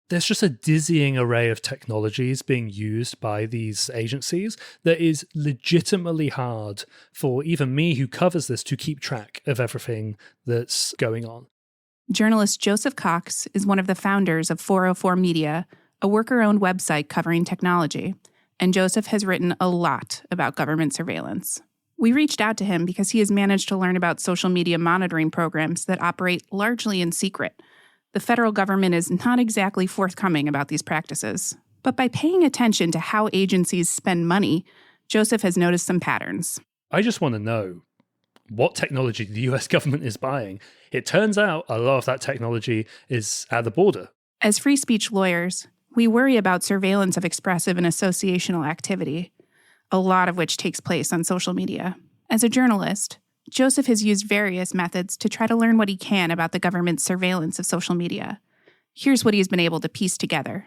There's just a dizzying array of technologies being used by these agencies that is legitimately hard for even me who covers this to keep track of everything that's going on. Journalist Joseph Cox is one of the founders of 404 Media, a worker-owned website covering technology, and Joseph has written a lot about government surveillance. We reached out to him because he has managed to learn about social media monitoring programs that operate largely in secret. The federal government is not exactly forthcoming about these practices. But by paying attention to how agencies spend money, Joseph has noticed some patterns. I just want to know what technology the US government is buying. It turns out a lot of that technology is at the border. As free speech lawyers, we worry about surveillance of expressive and associational activity, a lot of which takes place on social media. As a journalist, Joseph has used various methods to try to learn what he can about the government's surveillance of social media. Here's what he's been able to piece together.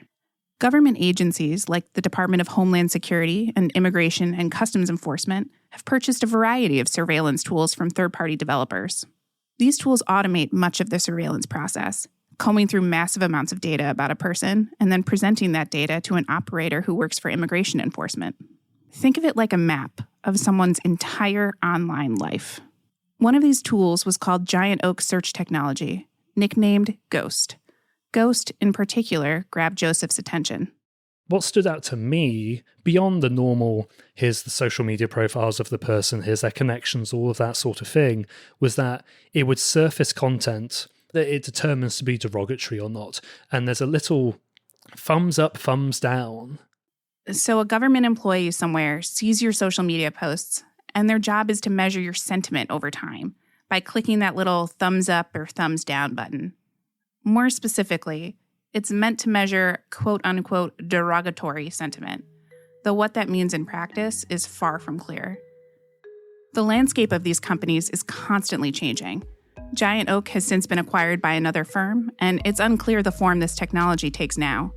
Government agencies like the Department of Homeland Security and Immigration and Customs Enforcement have purchased a variety of surveillance tools from third-party developers. These tools automate much of the surveillance process, combing through massive amounts of data about a person and then presenting that data to an operator who works for immigration enforcement. Think of it like a map of someone's entire online life. One of these tools was called Giant Oak Search Technology, nicknamed Ghost. Ghost, in particular, grabbed Joseph's attention. What stood out to me, beyond the normal, here's the social media profiles of the person, here's their connections, all of that sort of thing, was that it would surface content that it determines to be derogatory or not. And there's a little thumbs up, thumbs down. So a government employee somewhere sees your social media posts, and their job is to measure your sentiment over time by clicking that little thumbs up or thumbs down button. More specifically, it's meant to measure quote-unquote derogatory sentiment, though what that means in practice is far from clear. The landscape of these companies is constantly changing. Giant Oak has since been acquired by another firm, and it's unclear the form this technology takes now.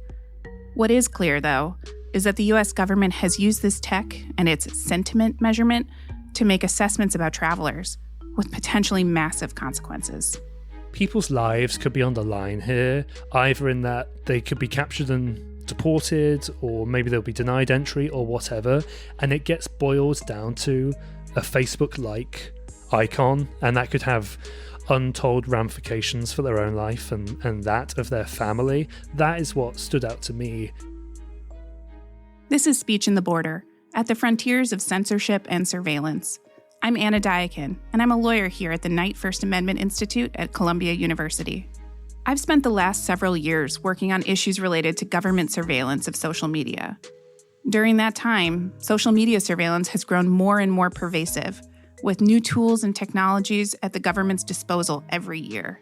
What is clear, though, is that the U.S. government has used this tech and its sentiment measurement to make assessments about travelers, with potentially massive consequences. People's lives could be on the line here, either in that they could be captured and deported, or maybe they'll be denied entry or whatever, and it gets boiled down to a Facebook-like icon, and that could have untold ramifications for their own life and that of their family. That is what stood out to me. This is Speech in the Border, at the frontiers of censorship and surveillance. I'm Anna Diakin, and I'm a lawyer here at the Knight First Amendment Institute at Columbia University. I've spent the last several years working on issues related to government surveillance of social media. During that time, social media surveillance has grown more and more pervasive, with new tools and technologies at the government's disposal every year.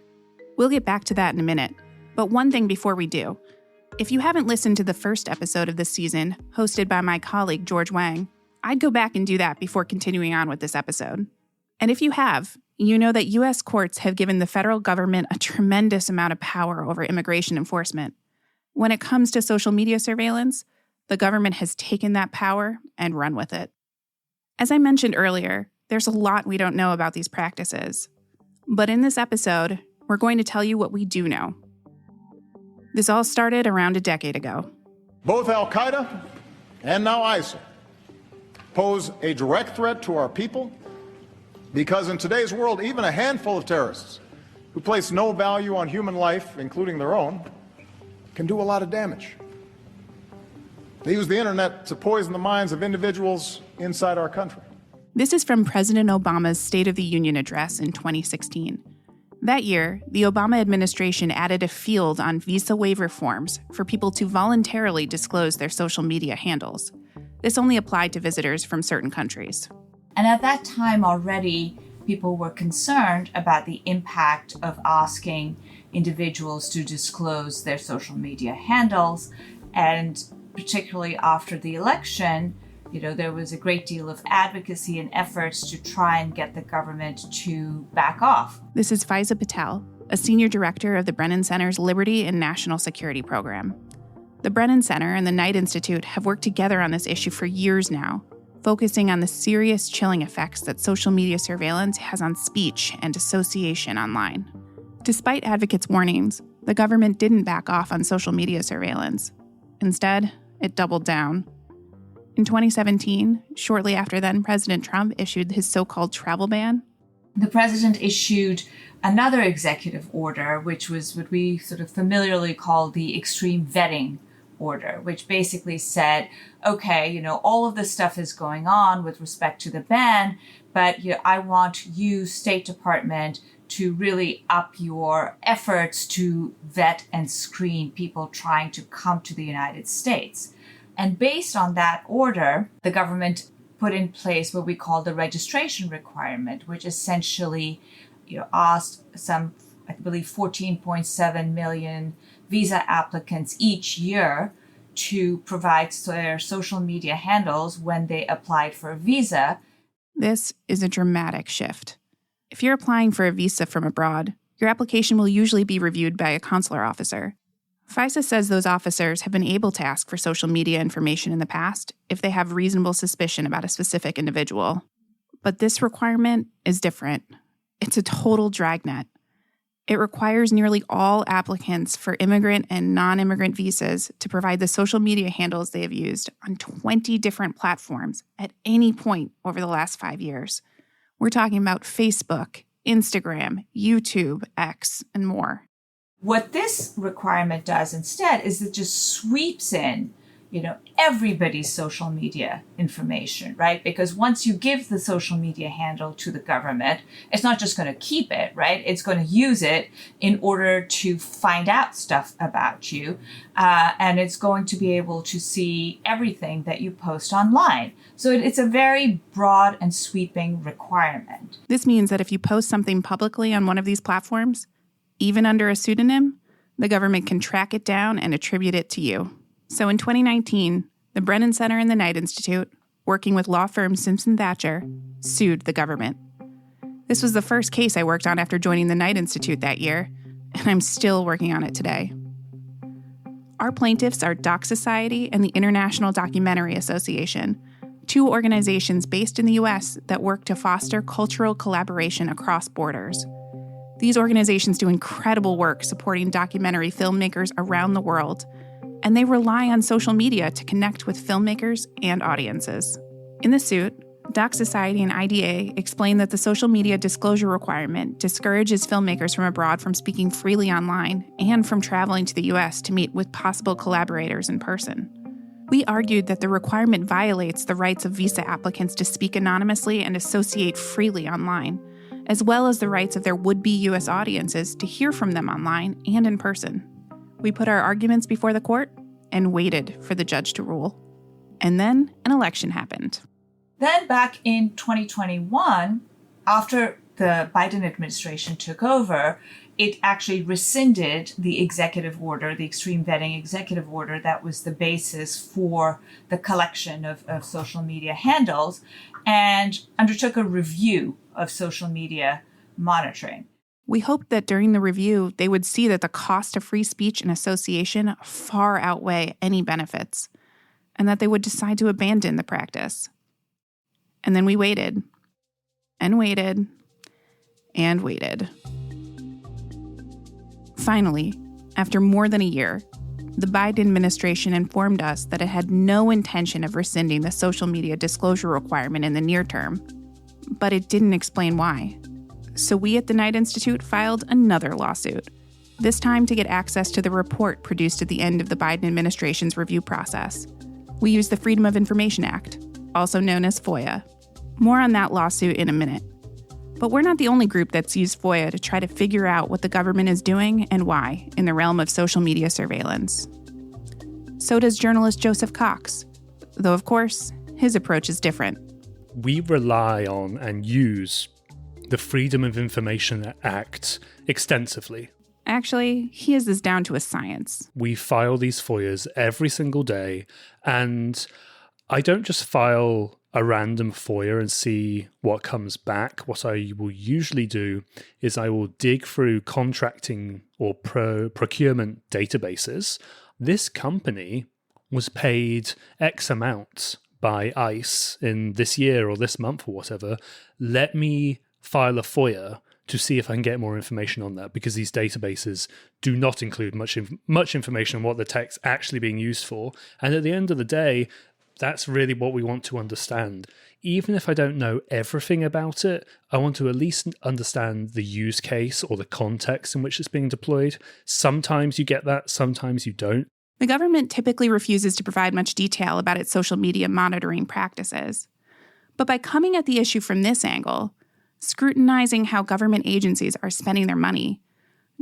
We'll get back to that in a minute, but one thing before we do. If you haven't listened to the first episode of this season, hosted by my colleague George Wang, I'd go back and do that before continuing on with this episode. And if you have, you know that U.S. courts have given the federal government a tremendous amount of power over immigration enforcement. When it comes to social media surveillance, the government has taken that power and run with it. As I mentioned earlier, there's a lot we don't know about these practices. But in this episode, we're going to tell you what we do know. This all started around a decade ago. Both Al-Qaeda and now ISIL pose a direct threat to our people because in today's world, even a handful of terrorists who place no value on human life, including their own, can do a lot of damage. They use the internet to poison the minds of individuals inside our country. This is from President Obama's State of the Union address in 2016. That year, the Obama administration added a field on visa waiver forms for people to voluntarily disclose their social media handles. This only applied to visitors from certain countries. And at that time already, people were concerned about the impact of asking individuals to disclose their social media handles. And particularly after the election, there was a great deal of advocacy and efforts to try and get the government to back off. This is Faiza Patel, a senior director of the Brennan Center's Liberty and National Security Program. The Brennan Center and the Knight Institute have worked together on this issue for years now, focusing on the serious chilling effects that social media surveillance has on speech and association online. Despite advocates' warnings, the government didn't back off on social media surveillance. Instead, it doubled down. In 2017, shortly after then President Trump issued his so-called travel ban, the president issued another executive order, which was what we sort of familiarly call the extreme vetting order, which basically said, okay, all of this stuff is going on with respect to the ban, but I want you, State Department, to really up your efforts to vet and screen people trying to come to the United States. And based on that order, the government put in place what we call the registration requirement, which essentially asked some, I believe, 14.7 million visa applicants each year to provide their social media handles when they applied for a visa. This is a dramatic shift. If you're applying for a visa from abroad, your application will usually be reviewed by a consular officer. FISA says those officers have been able to ask for social media information in the past if they have reasonable suspicion about a specific individual. But this requirement is different. It's a total dragnet. It requires nearly all applicants for immigrant and non-immigrant visas to provide the social media handles they have used on 20 different platforms at any point over the last 5 years. We're talking about Facebook, Instagram, YouTube, X, and more. What this requirement does instead is it just sweeps in, everybody's social media information, right? Because once you give the social media handle to the government, it's not just going to keep it, right? It's going to use it in order to find out stuff about you. And it's going to be able to see everything that you post online. So it's a very broad and sweeping requirement. This means that if you post something publicly on one of these platforms, even under a pseudonym, the government can track it down and attribute it to you. So in 2019, the Brennan Center and the Knight Institute, working with law firm Simpson Thacher, sued the government. This was the first case I worked on after joining the Knight Institute that year, and I'm still working on it today. Our plaintiffs are Doc Society and the International Documentary Association, two organizations based in the U.S. that work to foster cultural collaboration across borders. These organizations do incredible work supporting documentary filmmakers around the world, and they rely on social media to connect with filmmakers and audiences. In the suit, Doc Society and IDA explain that the social media disclosure requirement discourages filmmakers from abroad from speaking freely online and from traveling to the U.S. to meet with possible collaborators in person. We argued that the requirement violates the rights of visa applicants to speak anonymously and associate freely online, as well as the rights of their would-be U.S. audiences to hear from them online and in person. We put our arguments before the court and waited for the judge to rule. And then an election happened. Then back in 2021, after the Biden administration took over, it actually rescinded the executive order, the extreme vetting executive order that was the basis for the collection of social media handles, and undertook a review of social media monitoring. We hoped that during the review, they would see that the cost of free speech and association far outweigh any benefits, and that they would decide to abandon the practice. And then we waited, and waited, and waited. Finally, after more than a year, the Biden administration informed us that it had no intention of rescinding the social media disclosure requirement in the near term, but it didn't explain why. So we at the Knight Institute filed another lawsuit, this time to get access to the report produced at the end of the Biden administration's review process. We used the Freedom of Information Act, also known as FOIA. More on that lawsuit in a minute. But we're not the only group that's used FOIA to try to figure out what the government is doing and why in the realm of social media surveillance. So does journalist Joseph Cox, though of course, his approach is different. We rely on and use the Freedom of Information Act extensively. Actually, he has this down to a science. We file these FOIAs every single day, and I don't just file a random FOIA and see what comes back. What I will usually do is I will dig through contracting or procurement databases. This company was paid X amount by ICE in this year or this month or whatever. Let me file a FOIA to see if I can get more information on that, because these databases do not include much information on what the tech's actually being used for. And at the end of the day, that's really what we want to understand. Even if I don't know everything about it, I want to at least understand the use case or the context in which it's being deployed. Sometimes you get that, sometimes you don't. The government typically refuses to provide much detail about its social media monitoring practices. But by coming at the issue from this angle, scrutinizing how government agencies are spending their money,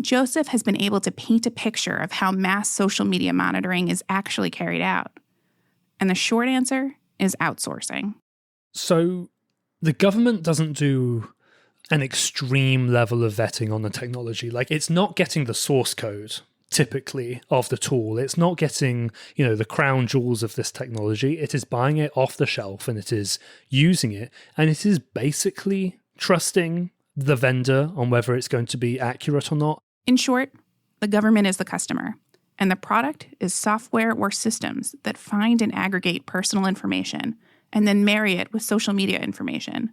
Joseph has been able to paint a picture of how mass social media monitoring is actually carried out. And the short answer is outsourcing. So the government doesn't do an extreme level of vetting on the technology. Like, it's not getting the source code, typically, of the tool. It's not getting, the crown jewels of this technology. It is buying it off the shelf and it is using it. And it is basically trusting the vendor on whether it's going to be accurate or not. In short, the government is the customer, and the product is software or systems that find and aggregate personal information and then marry it with social media information.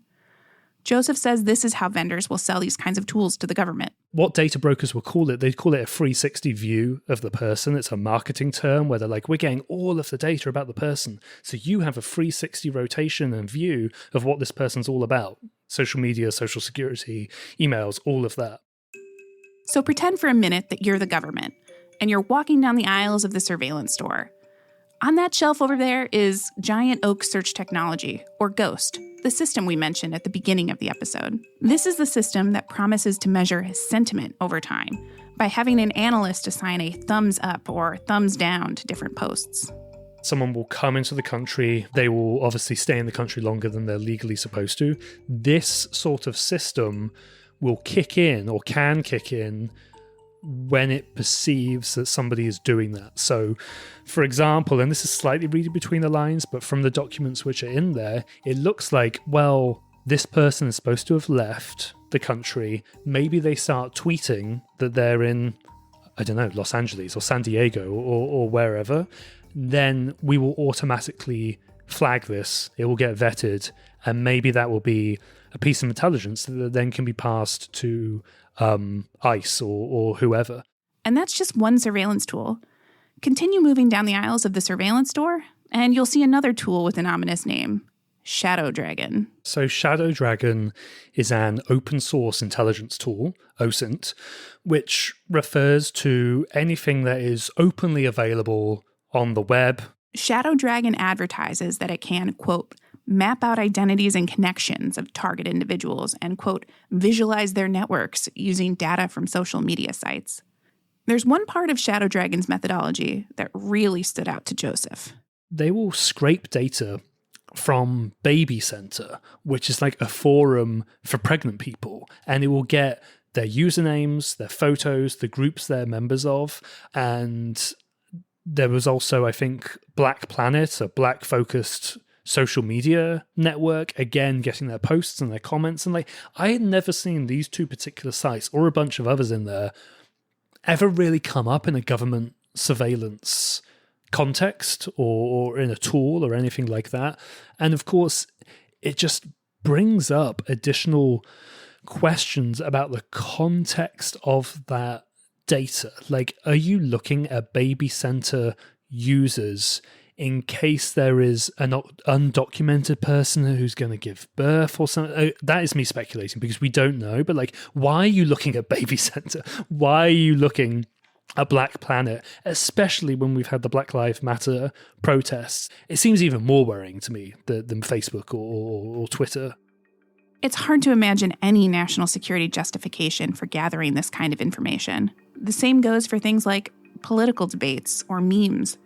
Joseph says this is how vendors will sell these kinds of tools to the government. What data brokers will call it, they'd call it a 360 view of the person. It's a marketing term where they're like, we're getting all of the data about the person. So you have a 360 rotation and view of what this person's all about. Social media, social security, emails, all of that. So pretend for a minute that you're the government and you're walking down the aisles of the surveillance store. On that shelf over there is Giant Oak Search Technology, or GHOST, the system we mentioned at the beginning of the episode. This is the system that promises to measure his sentiment over time by having an analyst assign a thumbs up or thumbs down to different posts. Someone will come into the country. They will obviously stay in the country longer than they're legally supposed to. This sort of system will kick in, or can kick in, when it perceives that somebody is doing that. So, for example, and this is slightly reading between the lines, but from the documents which are in there, it looks like, well, this person is supposed to have left the country. Maybe they start tweeting that they're in, I don't know, Los Angeles or San Diego or wherever. Then we will automatically flag this. It will get vetted, and maybe that will be a piece of intelligence that then can be passed to ICE or whoever. And that's just one surveillance tool. Continue moving down the aisles of the surveillance store, and you'll see another tool with an ominous name, Shadow Dragon. So Shadow Dragon is an open source intelligence tool, OSINT, which refers to anything that is openly available on the web. Shadow Dragon advertises that it can, quote, map out identities and connections of target individuals and, quote, visualize their networks using data from social media sites. There's one part of Shadow Dragon's methodology that really stood out to Joseph. They will scrape data from Baby Center, which is like a forum for pregnant people, and it will get their usernames, their photos, the groups they're members of, and there was also, I think, Black Planet, a black-focused social media network, again, getting their posts and their comments. And I had never seen these two particular sites, or a bunch of others in there, ever really come up in a government surveillance context or in a tool or anything like that. And of course, it just brings up additional questions about the context of that data. Like, are you looking at Baby Center users in case there is an undocumented person who's going to give birth or something? That is me speculating because we don't know. But why are you looking at Baby Center? Why are you looking at Black Planet? Especially when we've had the Black Lives Matter protests. It seems even more worrying to me than Facebook or Twitter. It's hard to imagine any national security justification for gathering this kind of information. The same goes for things like political debates or memes.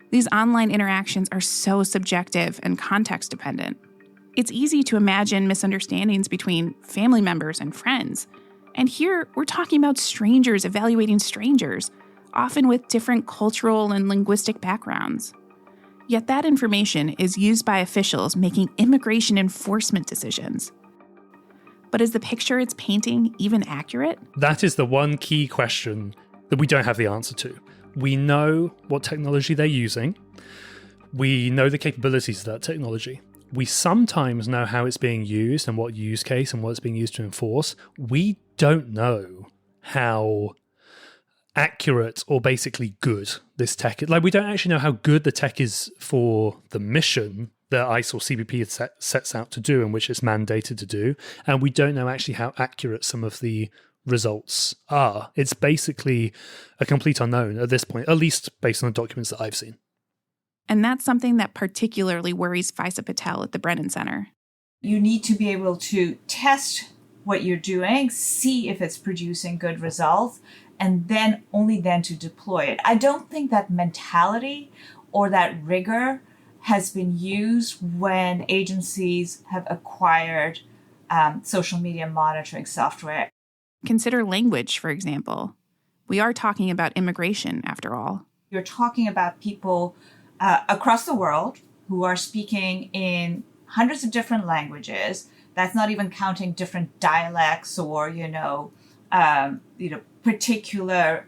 These online interactions are so subjective and context dependent. It's easy to imagine misunderstandings between family members and friends. And here, we're talking about strangers evaluating strangers, often with different cultural and linguistic backgrounds. Yet that information is used by officials making immigration enforcement decisions. But is the picture it's painting even accurate? That is the one key question that we don't have the answer to. We know what technology they're using. We know the capabilities of that technology. We sometimes know how it's being used and what use case and what it's being used to enforce. We don't know how accurate or basically good this tech is. Like, we don't actually know how good the tech is for the mission that ICE or CBP sets out to do and which it's mandated to do. And we don't know actually how accurate some of the results are. It's basically a complete unknown at this point, at least based on the documents that I've seen. And that's something that particularly worries Faisa Patel at the Brennan Center. You need to be able to test what you're doing, see if it's producing good results, and then only then to deploy it. I don't think that mentality or that rigor has been used when agencies have acquired social media monitoring software. Consider language, for example. We are talking about immigration, after all. You're talking about people across the world who are speaking in hundreds of different languages. That's not even counting different dialects or, particular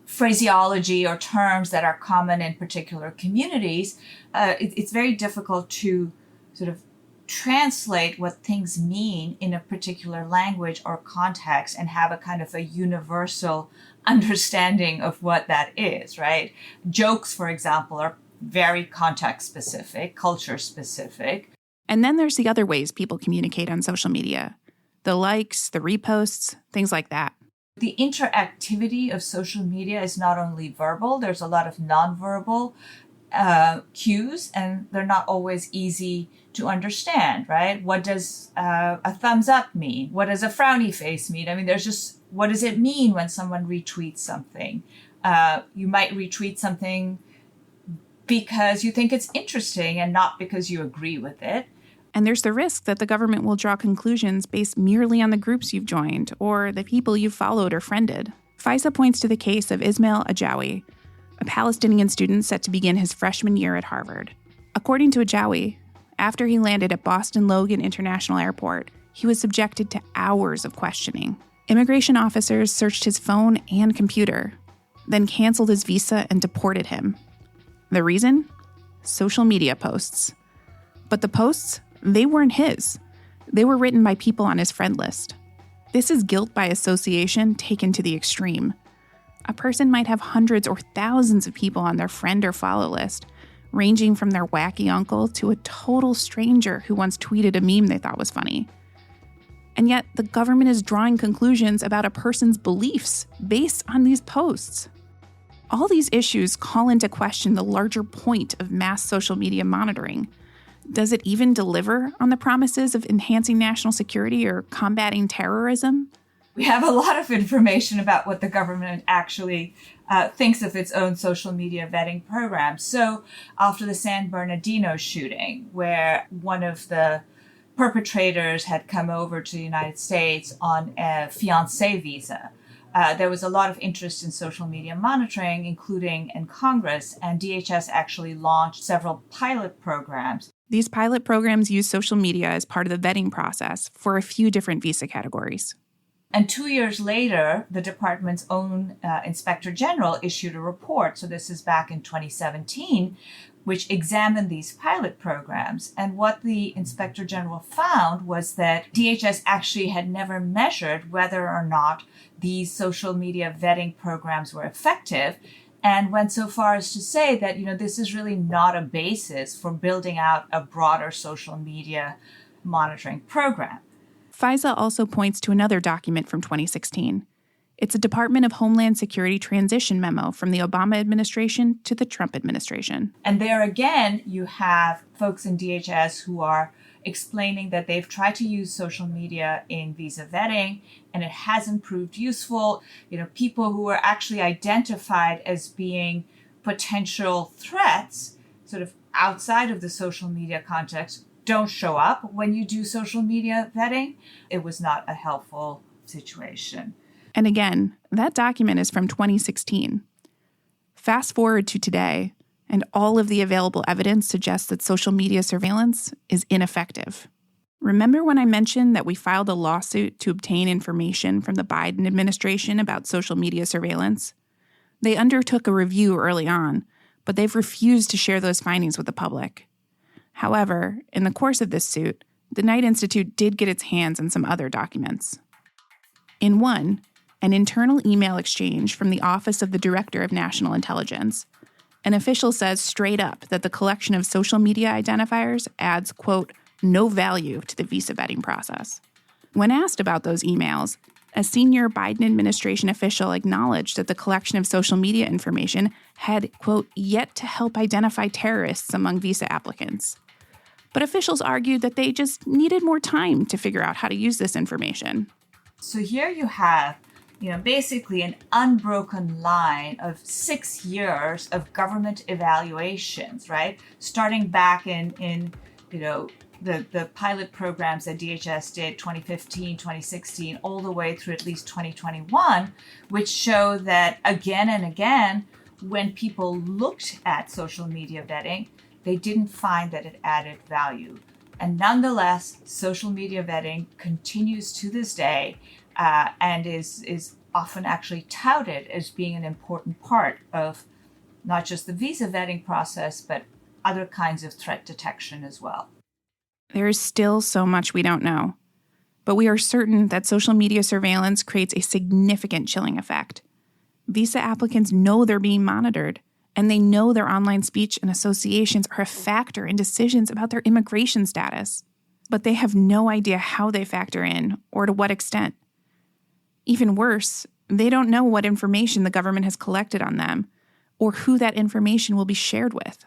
phraseology or terms that are common in particular communities. It's very difficult to sort of translate what things mean in a particular language or context and have a kind of a universal understanding of what that is, right? Jokes, for example, are very context specific, culture specific. And then there's the other ways people communicate on social media. The likes, the reposts, things like that. The interactivity of social media is not only verbal, there's a lot of nonverbal cues, and they're not always easy to understand, right? What does a thumbs up mean? What does a frowny face mean? I mean, what does it mean when someone retweets something? You might retweet something because you think it's interesting and not because you agree with it. And there's the risk that the government will draw conclusions based merely on the groups you've joined or the people you've followed or friended. Faisa points to the case of Ismail Ajawi, a Palestinian student set to begin his freshman year at Harvard. According to Ajawi, after he landed at Boston Logan International Airport, he was subjected to hours of questioning. Immigration officers searched his phone and computer, then canceled his visa and deported him. The reason? Social media posts. But the posts, they weren't his. They were written by people on his friend list. This is guilt by association taken to the extreme. A person might have hundreds or thousands of people on their friend or follow list, ranging from their wacky uncle to a total stranger who once tweeted a meme they thought was funny. And yet, the government is drawing conclusions about a person's beliefs based on these posts. All these issues call into question the larger point of mass social media monitoring. Does it even deliver on the promises of enhancing national security or combating terrorism? We have a lot of information about what the government actually thinks of its own social media vetting program. So after the San Bernardino shooting, where one of the perpetrators had come over to the United States on a fiancé visa, there was a lot of interest in social media monitoring, including in Congress, and DHS actually launched several pilot programs. These pilot programs use social media as part of the vetting process for a few different visa categories. And 2 years later, the department's own inspector general issued a report. So this is back in 2017, which examined these pilot programs. And what the inspector general found was that DHS actually had never measured whether or not these social media vetting programs were effective, and went so far as to say that, this is really not a basis for building out a broader social media monitoring program. Faisa also points to another document from 2016. It's a Department of Homeland Security transition memo from the Obama administration to the Trump administration. And there again, you have folks in DHS who are explaining that they've tried to use social media in visa vetting and it hasn't proved useful. People who are actually identified as being potential threats, sort of outside of the social media context, don't show up when you do social media vetting. It was not a helpful situation. And again, that document is from 2016. Fast forward to today, and all of the available evidence suggests that social media surveillance is ineffective. Remember when I mentioned that we filed a lawsuit to obtain information from the Biden administration about social media surveillance? They undertook a review early on, but they've refused to share those findings with the public. However, in the course of this suit, the Knight Institute did get its hands on some other documents. In one, an internal email exchange from the Office of the Director of National Intelligence, an official says straight up that the collection of social media identifiers adds, quote, no value to the visa vetting process. When asked about those emails, a senior Biden administration official acknowledged that the collection of social media information had, quote, yet to help identify terrorists among visa applicants. But officials argued that they just needed more time to figure out how to use this information. So here you have, basically an unbroken line of 6 years of government evaluations, right? Starting back in the pilot programs that DHS did 2015, 2016, all the way through at least 2021, which show that again and again, when people looked at social media vetting, they didn't find that it added value. And nonetheless, social media vetting continues to this day and is often actually touted as being an important part of not just the visa vetting process, but other kinds of threat detection as well. There is still so much we don't know, but we are certain that social media surveillance creates a significant chilling effect. Visa applicants know they're being monitored, and they know their online speech and associations are a factor in decisions about their immigration status, but they have no idea how they factor in or to what extent. Even worse, they don't know what information the government has collected on them or who that information will be shared with.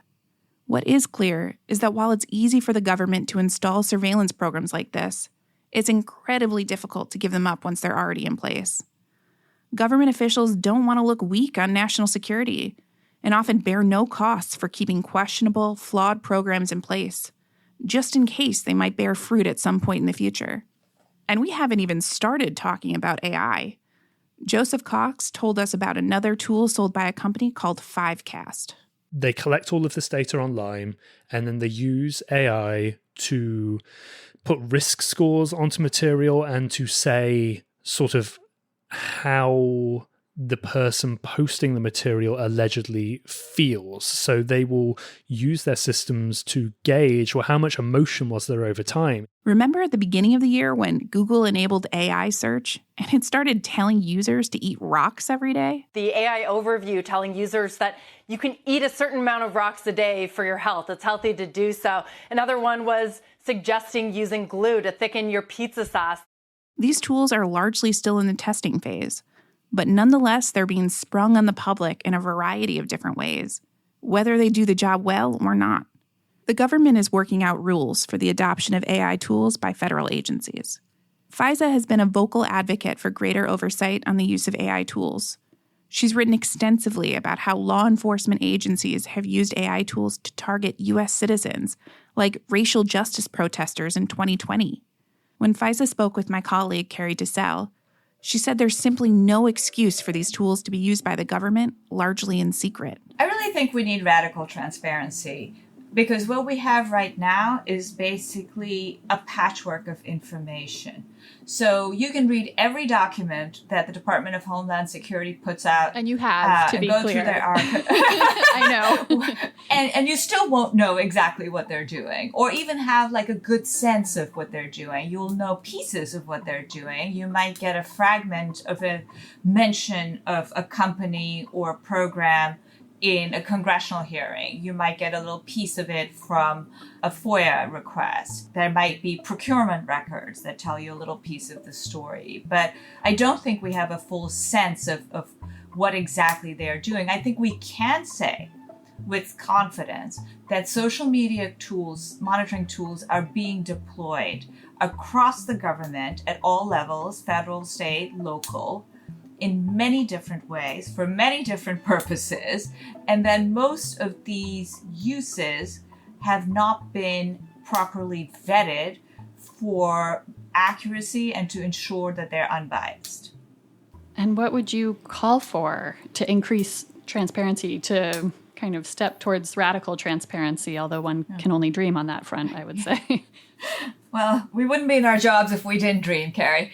What is clear is that while it's easy for the government to install surveillance programs like this, it's incredibly difficult to give them up once they're already in place. Government officials don't want to look weak on national security and often bear no costs for keeping questionable, flawed programs in place, just in case they might bear fruit at some point in the future. And we haven't even started talking about AI. Joseph Cox told us about another tool sold by a company called Fivecast. They collect all of this data online, and then they use AI to put risk scores onto material and to say sort of how the person posting the material allegedly feels. So they will use their systems to gauge, well, how much emotion was there over time. Remember at the beginning of the year when Google enabled AI search and it started telling users to eat rocks every day? The AI overview telling users that you can eat a certain amount of rocks a day for your health. It's healthy to do so. Another one was suggesting using glue to thicken your pizza sauce. These tools are largely still in the testing phase, but nonetheless, they're being sprung on the public in a variety of different ways, whether they do the job well or not. The government is working out rules for the adoption of AI tools by federal agencies. FISA has been a vocal advocate for greater oversight on the use of AI tools. She's written extensively about how law enforcement agencies have used AI tools to target U.S. citizens, like racial justice protesters in 2020. When FISA spoke with my colleague, Carrie DeSalle, she said there's simply no excuse for these tools to be used by the government, largely in secret. I really think we need radical transparency, because what we have right now is basically a patchwork of information. So you can read every document that the Department of Homeland Security puts out. And you have, to be go clear. Through their archive. I know. And you still won't know exactly what they're doing, or even have like a good sense of what they're doing. You'll know pieces of what they're doing. You might get a fragment of a mention of a company or program in a congressional hearing. You might get a little piece of it from a FOIA request. There might be procurement records that tell you a little piece of the story. But I don't think we have a full sense of what exactly they're doing. I think we can say with confidence that social media tools, monitoring tools, are being deployed across the government at all levels, federal, state, local, in many different ways, for many different purposes, and then most of these uses have not been properly vetted for accuracy and to ensure that they're unbiased. And what would you call for to increase transparency, to kind of step towards radical transparency, although one can only dream on that front, I would say? Well, we wouldn't be in our jobs if we didn't dream, Carrie.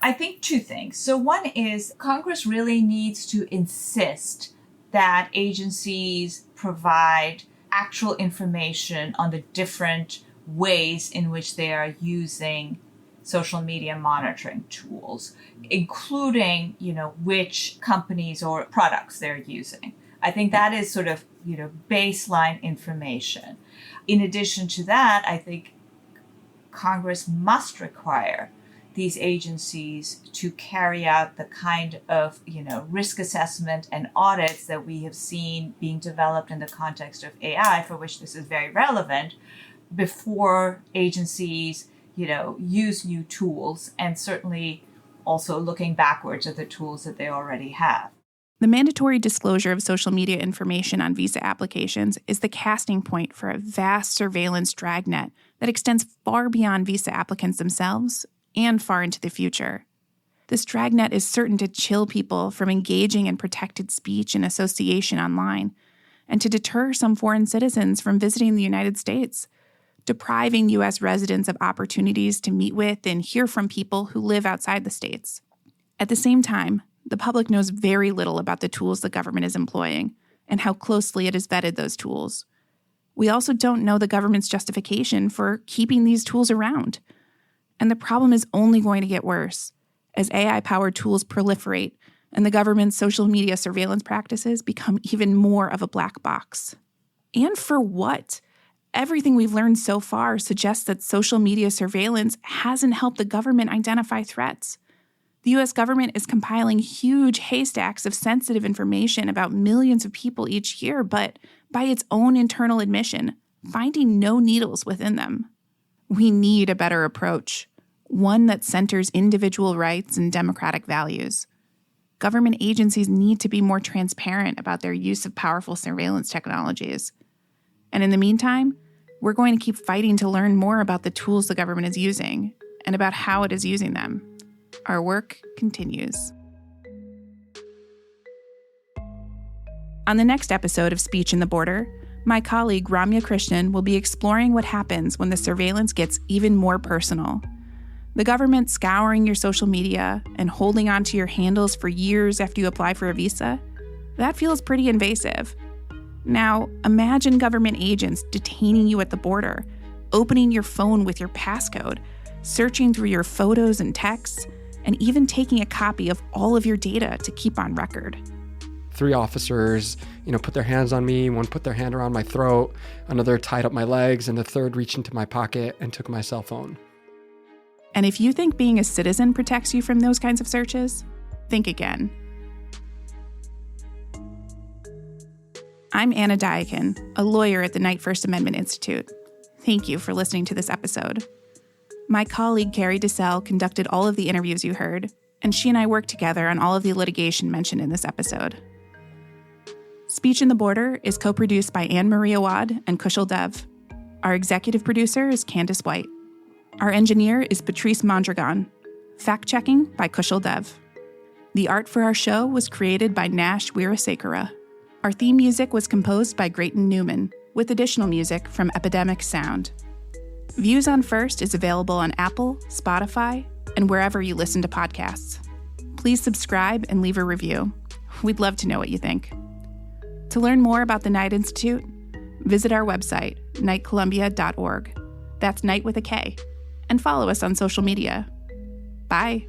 I think two things. So one is Congress really needs to insist that agencies provide actual information on the different ways in which they are using social media monitoring tools, including, which companies or products they're using. I think that is sort of, baseline information. In addition to that, I think Congress must require these agencies to carry out the kind of, risk assessment and audits that we have seen being developed in the context of AI, for which this is very relevant, before agencies, use new tools, and certainly also looking backwards at the tools that they already have. The mandatory disclosure of social media information on visa applications is the casting point for a vast surveillance dragnet that extends far beyond visa applicants themselves and far into the future. This dragnet is certain to chill people from engaging in protected speech and association online, and to deter some foreign citizens from visiting the United States, depriving U.S. residents of opportunities to meet with and hear from people who live outside the states. At the same time, the public knows very little about the tools the government is employing and how closely it has vetted those tools. We also don't know the government's justification for keeping these tools around. And the problem is only going to get worse as AI-powered tools proliferate and the government's social media surveillance practices become even more of a black box. And for what? Everything we've learned so far suggests that social media surveillance hasn't helped the government identify threats. The U.S. government is compiling huge haystacks of sensitive information about millions of people each year, but by its own internal admission, finding no needles within them. We need a better approach, one that centers individual rights and democratic values. Government agencies need to be more transparent about their use of powerful surveillance technologies. And in the meantime, we're going to keep fighting to learn more about the tools the government is using and about how it is using them. Our work continues. On the next episode of Speech in the Border, my colleague Ramya Krishnan will be exploring what happens when the surveillance gets even more personal. The government scouring your social media and holding onto your handles for years after you apply for a visa, that feels pretty invasive. Now, imagine government agents detaining you at the border, opening your phone with your passcode, searching through your photos and texts, and even taking a copy of all of your data to keep on record. 3 officers, put their hands on me. One put their hand around my throat, another tied up my legs, and the third reached into my pocket and took my cell phone. And if you think being a citizen protects you from those kinds of searches, think again. I'm Anna Diakin, a lawyer at the Knight First Amendment Institute. Thank you for listening to this episode. My colleague Carrie DeSalle conducted all of the interviews you heard, and she and I worked together on all of the litigation mentioned in this episode. Speech in the Border is co-produced by Anne-Marie Awad and Kushal Dev. Our executive producer is Candace White. Our engineer is Patrice Mondragon. Fact-checking by Kushal Dev. The art for our show was created by Nash Weerasekara. Our theme music was composed by Grayton Newman, with additional music from Epidemic Sound. Views on First is available on Apple, Spotify, and wherever you listen to podcasts. Please subscribe and leave a review. We'd love to know what you think. To learn more about the Knight Institute, visit our website, knightcolumbia.org. That's Knight with a K. And follow us on social media. Bye.